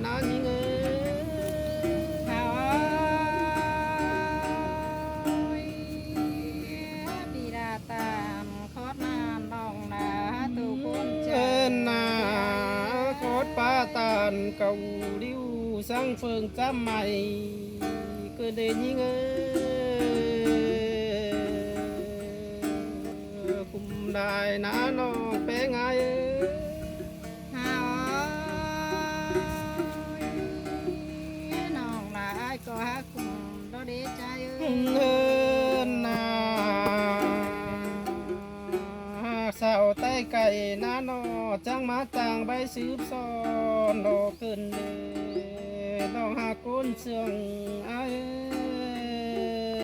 นะยิงเอ้เฮาปีดาตามคอดนานลองนาตูคนเจ เอินนา อ โคตรป้าตานเก่าดิ้วสังเฟิงจำใหม่ก็ได้ยิงเอ้คุมได้นะน้องแป้งไงเอ้ย เฮาน้องหลายก็ฮักคุมดอดีใจเอินนาสาวใต้ไก่นาโนอจังมาต่างใบสืบซ้อนดอกขึ้นเลยดอกหากุนเสื่องไอ้